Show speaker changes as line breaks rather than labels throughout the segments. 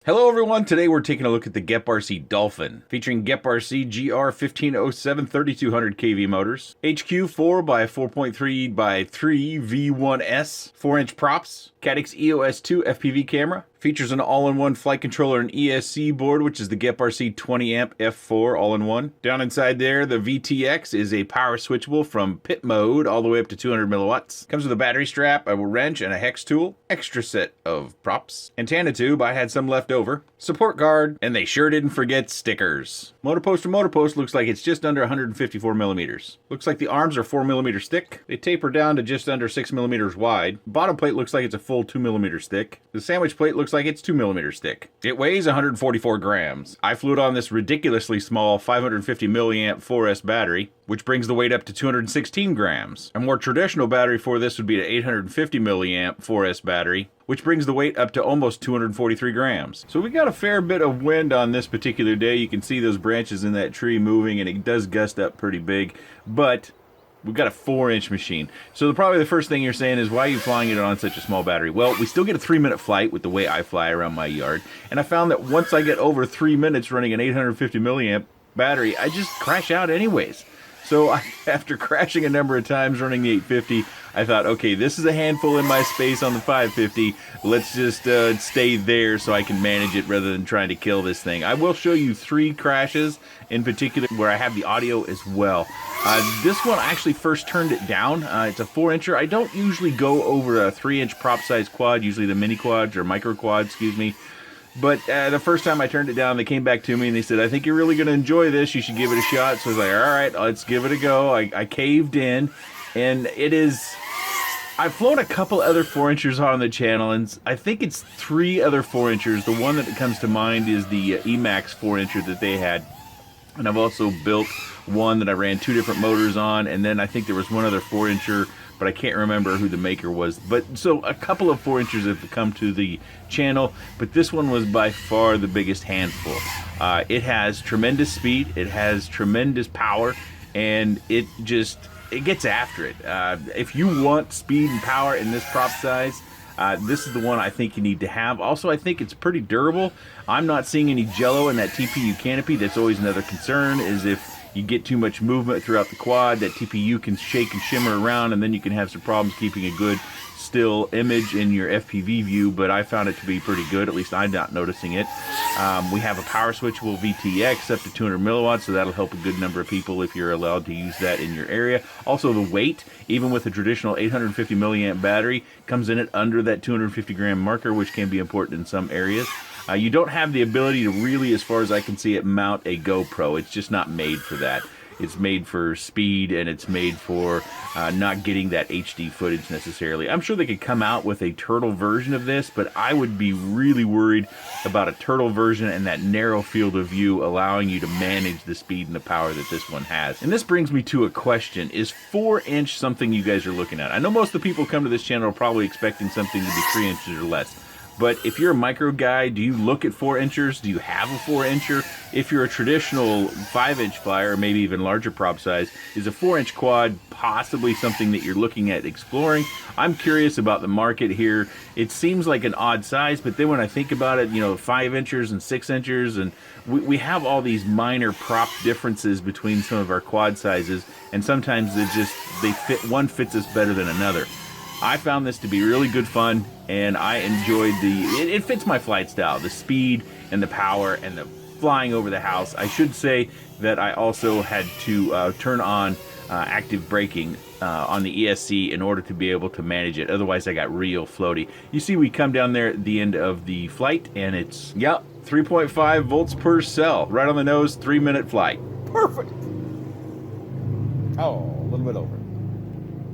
Hello everyone, today we're taking a look at the GepRC Dolphin, featuring GepRC GR 1507 3200 kV motors, HQ 4 by 4.3 by 3 V1S, 4-inch props, Caddx EOS 2 FPV camera, features an all-in-one flight controller and ESC board, which is the GepRC 20 amp F4 all-in-one. Down inside there, the VTX is a power switchable from pit mode all the way up to 200 milliwatts. Comes with a battery strap, a wrench, and a hex tool. Extra set of props. Antenna tube, I had some left over. Support guard, and they sure didn't forget stickers. Motor post to motor post looks like it's just under 154 millimeters. Looks like the arms are 4 millimeters thick. They taper down to just under 6 millimeters wide. Bottom plate looks like it's a full 2 millimeters thick. The sandwich plate looks like it's 2 millimeters thick. It weighs 144 grams. I flew it on this ridiculously small 550 milliamp 4S battery, which brings the weight up to 216 grams. A more traditional battery for this would be an 850 milliamp 4S battery, which brings the weight up to almost 243 grams. So we got a fair bit of wind on this particular day. You can see those branches in that tree moving, and it does gust up pretty big, but we've got a 4-inch machine. So probably the first thing you're saying is, why are you flying it on such a small battery? Well, we still get a 3-minute flight with the way I fly around my yard, and I found that once I get over 3 minutes running an 850 milliamp battery, I just crash out anyways. So after crashing a number of times running the 850, I thought, okay, this is a handful in my space on the 550. Let's just stay there so I can manage it rather than trying to kill this thing. I will show you 3 crashes in particular where I have the audio as well. This one, I actually first turned it down. It's a 4-incher. I don't usually go over a 3-inch prop size quad, usually the mini quads or micro quads, excuse me. But the first time I turned it down, they came back to me and they said, I think you're really going to enjoy this. You should give it a shot. So I was like, all right, let's give it a go. I caved in, and it is... I've flown a couple other 4-inchers on the channel, and I think it's 3 other 4-inchers. The one that comes to mind is the Emax 4-incher that they had. And I've also built one that I ran 2 different motors on, and then I think there was one other 4-incher, but I can't remember who the maker was. But so a couple of 4-inchers have come to the channel, but this one was by far the biggest handful. It has tremendous speed, it has tremendous power, and it gets after it. If you want speed and power in this prop size, this is the one I think you need to have. Also, I think it's pretty durable. I'm not seeing any jello in that TPU canopy. That's always another concern, is if you get too much movement throughout the quad, that TPU can shake and shimmer around, and then you can have some problems keeping a good still image in your FPV view. But I found it to be pretty good, at least I'm not noticing it. We have a power switchable VTX up to 200 milliwatts, so that'll help a good number of people if you're allowed to use that in your area. Also, the weight, even with a traditional 850 milliamp battery, comes in at under that 250 gram marker, which can be important in some areas. You don't have the ability to really, as far as I can see it, mount a GoPro. It's just not made for that. It's made for speed, and it's made for not getting that HD footage necessarily. I'm sure they could come out with a turtle version of this, but I would be really worried about a turtle version and that narrow field of view allowing you to manage the speed and the power that this one has. And this brings me to a question. Is 4-inch something you guys are looking at? I know most of the people who come to this channel are probably expecting something to be 3 inches or less. But if you're a micro guy, do you look at 4-inchers? Do you have a 4-incher? If you're a traditional 5-inch flyer, or maybe even larger prop size, is a 4-inch quad possibly something that you're looking at exploring? I'm curious about the market here. It seems like an odd size, but then when I think about it, you know, 5-inchers and 6-inchers, and we have all these minor prop differences between some of our quad sizes, and sometimes one fits us better than another. I found this to be really good fun, and I enjoyed it fits my flight style, the speed and the power and the flying over the house. I should say that I also had to turn on active braking on the ESC in order to be able to manage it. Otherwise, I got real floaty. You see, we come down there at the end of the flight, and it's, yep, 3.5 volts per cell. Right on the nose, 3-minute flight. Perfect. Oh, a little bit over.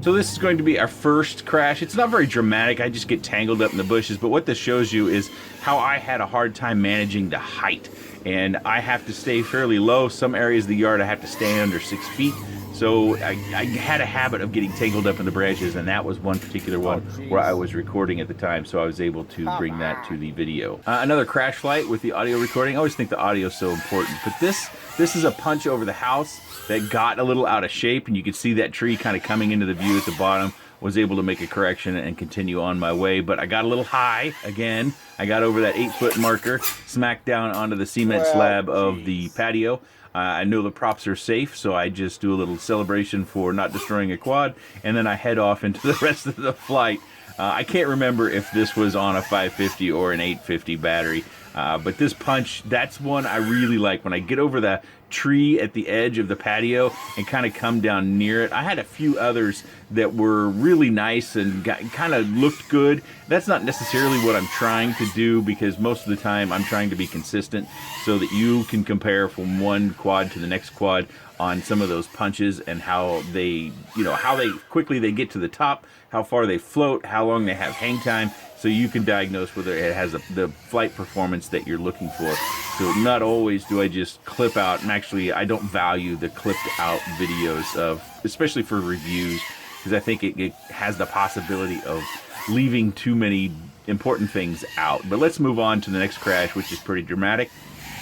So this is going to be our first crash. It's not very dramatic. I just get tangled up in the bushes. But what this shows you is how I had a hard time managing the height. And I have to stay fairly low. Some areas of the yard I have to stay under 6 feet. So I had a habit of getting tangled up in the branches, and that was one particular one where I was recording at the time, so I was able to bring that to the video. Another crash flight with the audio recording. I always think the audio is so important, but this is a punch over the house that got a little out of shape, and you can see that tree kind of coming into the view at the bottom. was able to make a correction and continue on my way. But I got a little high again. I got over that 8-foot marker, smacked down onto the cement slab of the patio. I know the props are safe, so I just do a little celebration for not destroying a quad, and then I head off into the rest of the flight. I can't remember if this was on a 550 or an 850 battery, but this punch, that's one I really like. When I get over the tree at the edge of the patio and kind of come down near it. I had a few others that were really nice and kind of looked good. That's not necessarily what I'm trying to do, because most of the time I'm trying to be consistent so that you can compare from one quad to the next quad on some of those punches and how they, how quickly they get to the top, how far they float, how long they have hang time, so you can diagnose whether it has the flight performance that you're looking for. So not always do I just clip out, and actually I don't value the clipped out videos of, especially for reviews, because I think it has the possibility of leaving too many important things out. But let's move on to the next crash, which is pretty dramatic.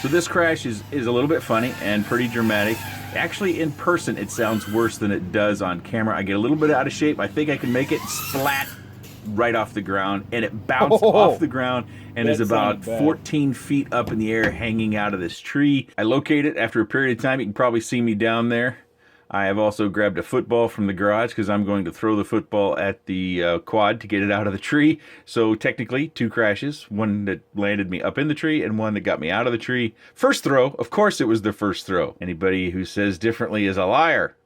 So this crash is a little bit funny and pretty dramatic. Actually, in person, it sounds worse than it does on camera. I get a little bit out of shape. I think I can make it splat right off the ground, and it bounced off the ground and is about 14 feet up in the air, hanging out of this tree. I locate it after a period of time. You can probably see me down there. I have also grabbed a football from the garage because I'm going to throw the football at the quad to get it out of the tree. So technically, 2 crashes, one that landed me up in the tree and one that got me out of the tree. First throw, of course it was the first throw. Anybody who says differently is a liar.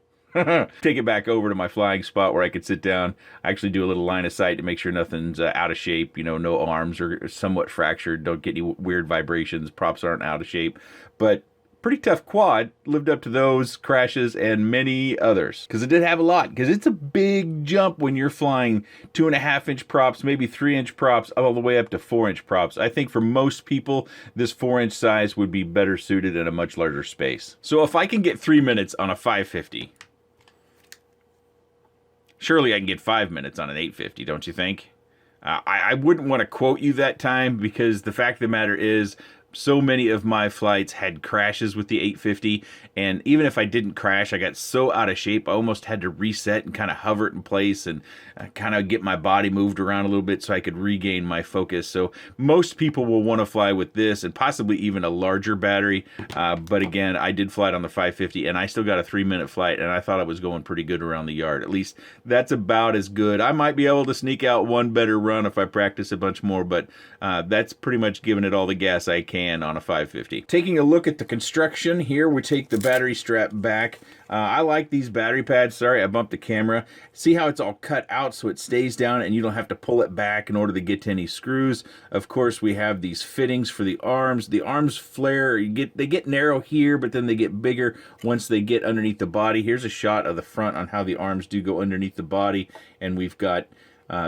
Take it back over to my flying spot where I could sit down. I actually do a little line of sight to make sure nothing's out of shape. No arms are somewhat fractured. Don't get any weird vibrations. Props aren't out of shape. But pretty tough quad, lived up to those crashes and many others, because it did have a lot, because it's a big jump when you're flying 2.5-inch props, maybe 3-inch props, all the way up to 4-inch props. I think for most people this 4-inch size would be better suited in a much larger space. So if I can get 3 minutes on a 550, surely I can get 5 minutes on an 850, don't you think? I wouldn't want to quote you that time, because the fact of the matter is, so many of my flights had crashes with the 850, and even if I didn't crash, I got so out of shape I almost had to reset and kind of hover it in place and kind of get my body moved around a little bit so I could regain my focus. So most people will want to fly with this and possibly even a larger battery, but again, I did fly it on the 550 and I still got a 3-minute flight, and I thought I was going pretty good around the yard. At least that's about as good. I might be able to sneak out one better run if I practice a bunch more, but that's pretty much giving it all the gas I can on a 550. Taking a look at the construction here, we take the battery strap back. I like these battery pads. Sorry, I bumped the camera. See how it's all cut out so it stays down and you don't have to pull it back in order to get to any screws. Of course, we have these fittings for the arms. The arms flare. They get narrow here, but then they get bigger once they get underneath the body. Here's a shot of the front on how the arms do go underneath the body, and we've got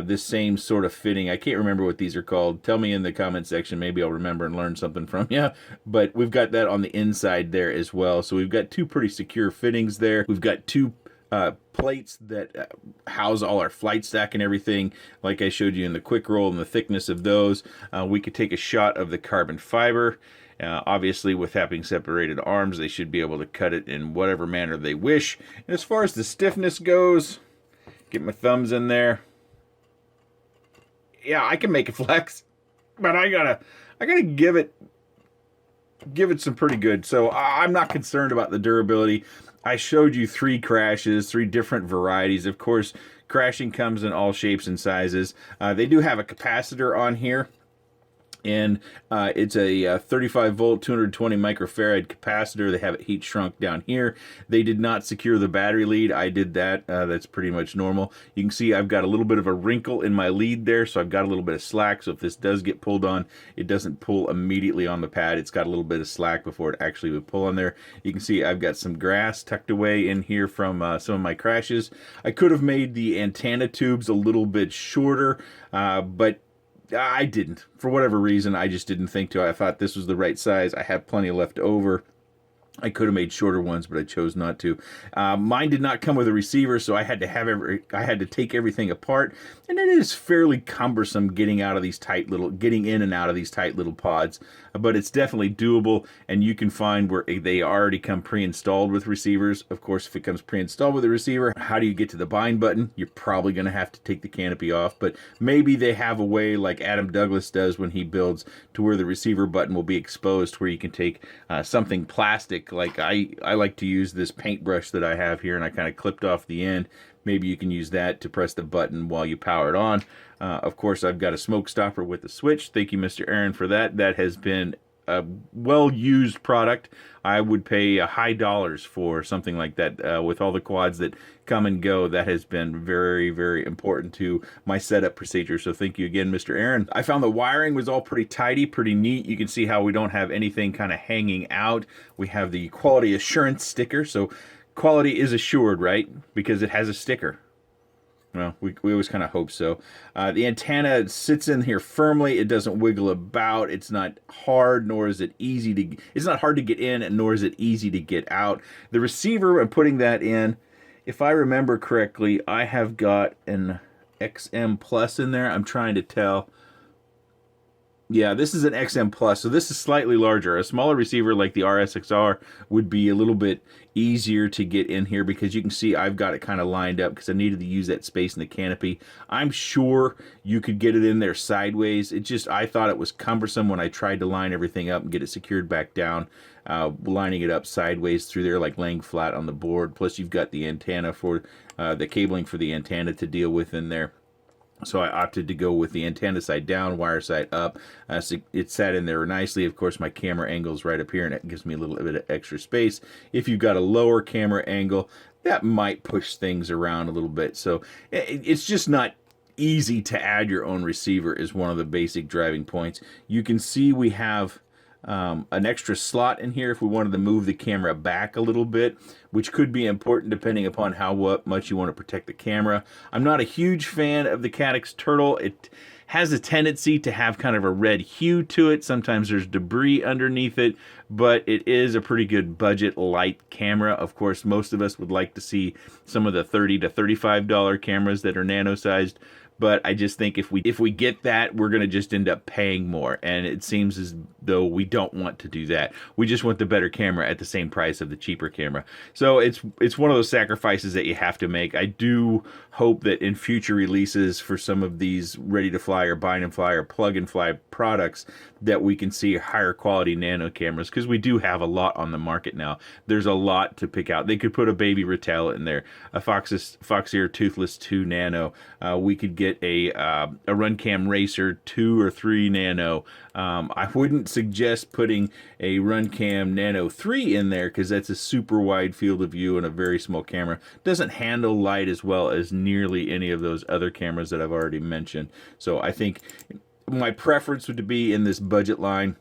this same sort of fitting. I can't remember what these are called. Tell me in the comment section. Maybe I'll remember and learn something from you. But we've got that on the inside there as well. So we've got 2 pretty secure fittings there. We've got 2 plates that house all our flight stack and everything, like I showed you in the quick roll, and the thickness of those. We could take a shot of the carbon fiber. Obviously, with having separated arms, they should be able to cut it in whatever manner they wish. And as far as the stiffness goes, get my thumbs in there. Yeah, I can make it flex, but I gotta give it some pretty good. So I'm not concerned about the durability. I showed you 3 crashes, 3 different varieties. Of course, crashing comes in all shapes and sizes. They do have a capacitor on here, and it's a 35 volt 220 microfarad capacitor. They have it heat shrunk down here. They did not secure the battery lead. I did that. That's pretty much normal. You can see I've got a little bit of a wrinkle in my lead there, so I've got a little bit of slack. So if this does get pulled on, it doesn't pull immediately on the pad. It's got a little bit of slack before it actually would pull on there. You can see I've got some grass tucked away in here from some of my crashes. I could have made the antenna tubes a little bit shorter, but I didn't. For whatever reason, I just didn't think to. I thought this was the right size. I have plenty left over. I could have made shorter ones, but I chose not to. Mine did not come with a receiver, so I had to take everything apart, and it is fairly cumbersome getting in and out of these tight little pods. but it's definitely doable, and you can find where they already come pre-installed with receivers. Of course, if it comes pre-installed with a receiver, how do you get to the bind button? You're probably going to have to take the canopy off, but maybe they have a way like Adam Douglas does when he builds to where the receiver button will be exposed, where you can take something plastic. Like I like to use this paintbrush that I have here, and I kind of clipped off the end. Maybe you can use that to press the button while you power it on. Of course, I've got a smoke stopper with a switch. Thank you, Mr. Aaron, for that. That has been a well-used product. I would pay high dollars for something like that. With all the quads that come and go, that has been very, very important to my setup procedure. So thank you again, Mr. Aaron. I found the wiring was all pretty tidy, pretty neat. You can see how we don't have anything kind of hanging out. We have the quality assurance sticker. So quality is assured, right? Because it has a sticker. Well, we always kind of hope so. The antenna sits in here firmly. It doesn't wiggle about. It's not hard, nor is it easy to... It's not hard to get in, and nor is it easy to get out. The receiver, I'm putting that in. If I remember correctly, I have got an XM Plus in there. I'm trying to tell... Yeah, this is an XM Plus, so this is slightly larger. A smaller receiver like the RSXR would be a little bit easier to get in here, because you can see I've got it kind of lined up because I needed to use that space in the canopy. I'm sure you could get it in there sideways. It just, I thought it was cumbersome when I tried to line everything up and get it secured back down. Lining it up sideways through there, like laying flat on the board. Plus you've got the antenna for the cabling for the antenna to deal with in there. So I opted to go with the antenna side down, wire side up. So it sat in there nicely. Of course, my camera angle is right up here, and it gives me a little bit of extra space. If you've got a lower camera angle, that might push things around a little bit. So it's just not easy to add your own receiver is one of the basic driving points. You can see we have an extra slot in here if we wanted to move the camera back a little bit, which could be important depending upon how much you want to protect the camera. I'm not a huge fan of the Caddx Turtle. It has a tendency to have kind of a red hue to it. Sometimes there's debris underneath it, but it is a pretty good budget light camera. Of course, most of us would like to see some of the $30 to $35 cameras that are nano-sized. But I just think if we get that, we're going to just end up paying more. And it seems as though we don't want to do that. We just want the better camera at the same price of the cheaper camera. So it's one of those sacrifices that you have to make. I do hope that in future releases for some of these ready-to-fly or bind-and-fly or plug-and-fly products that we can see higher quality nano cameras, because we do have a lot on the market now. There's a lot to pick out. They could put a baby Ratel in there, a Foxeer Toothless 2 Nano. We could get a Runcam Racer 2 or 3 Nano. I wouldn't suggest putting a Runcam Nano 3 in there, because that's a super wide field of view and a very small camera. Doesn't handle light as well as nearly any of those other cameras that I've already mentioned. So I think my preference would be in this budget line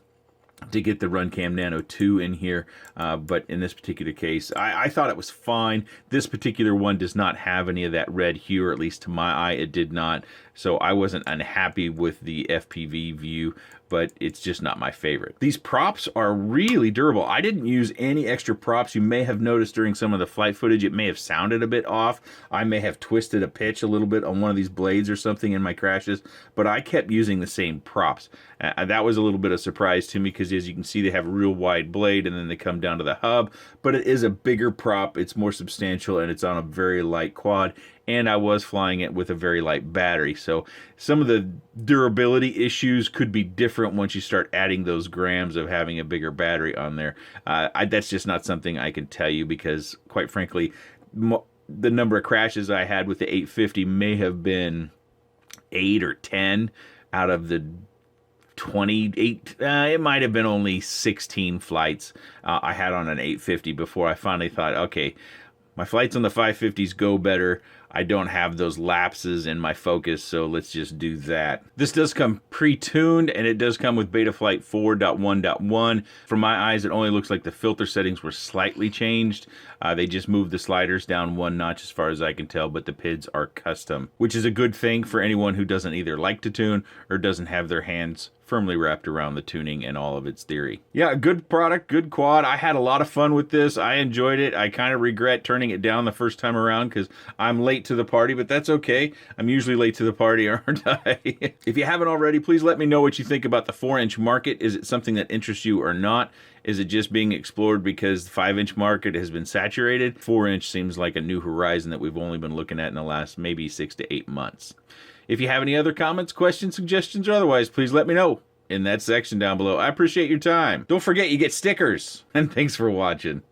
to get the Runcam Nano 2 in here, but in this particular case, I thought it was fine. This particular one does not have any of that red hue, or at least to my eye, it did not. So I wasn't unhappy with the FPV view, but it's just not my favorite. These props are really durable. I didn't use any extra props. You may have noticed during some of the flight footage, it may have sounded a bit off. I may have twisted a pitch a little bit on one of these blades or something in my crashes, but I kept using the same props. That was a little bit of a surprise to me, because as you can see, they have a real wide blade and then they come down to the hub, but it is a bigger prop. It's more substantial, and it's on a very light quad. And I was flying it with a very light battery. So some of the durability issues could be different once you start adding those grams of having a bigger battery on there. That's just not something I can tell you, because quite frankly, the number of crashes I had with the 850 may have been 8 or 10 out of the 28. It might have been only 16 flights I had on an 850 before I finally thought, okay, my flights on the 550s go better. I don't have those lapses in my focus, so let's just do that. This does come pre-tuned, and it does come with Betaflight 4.1.1. From my eyes, it only looks like the filter settings were slightly changed. They just moved the sliders down one notch as far as I can tell, but the PIDs are custom, which is a good thing for anyone who doesn't either like to tune or doesn't have their hands firmly wrapped around the tuning and all of its theory. Yeah, good product, good quad. I had a lot of fun with this. I enjoyed it. I kind of regret turning it down the first time around, because I'm late late to the party, but that's okay. I'm usually late to the party, aren't I? If you haven't already, please let me know what you think about the 4-inch market. Is it something that interests you or not? Is it just being explored because the 5-inch market has been saturated? 4-inch seems like a new horizon that we've only been looking at in the last maybe 6 to 8 months. If you have any other comments, questions, suggestions, or otherwise, please let me know in that section down below. I appreciate your time. Don't forget, you get stickers. And thanks for watching.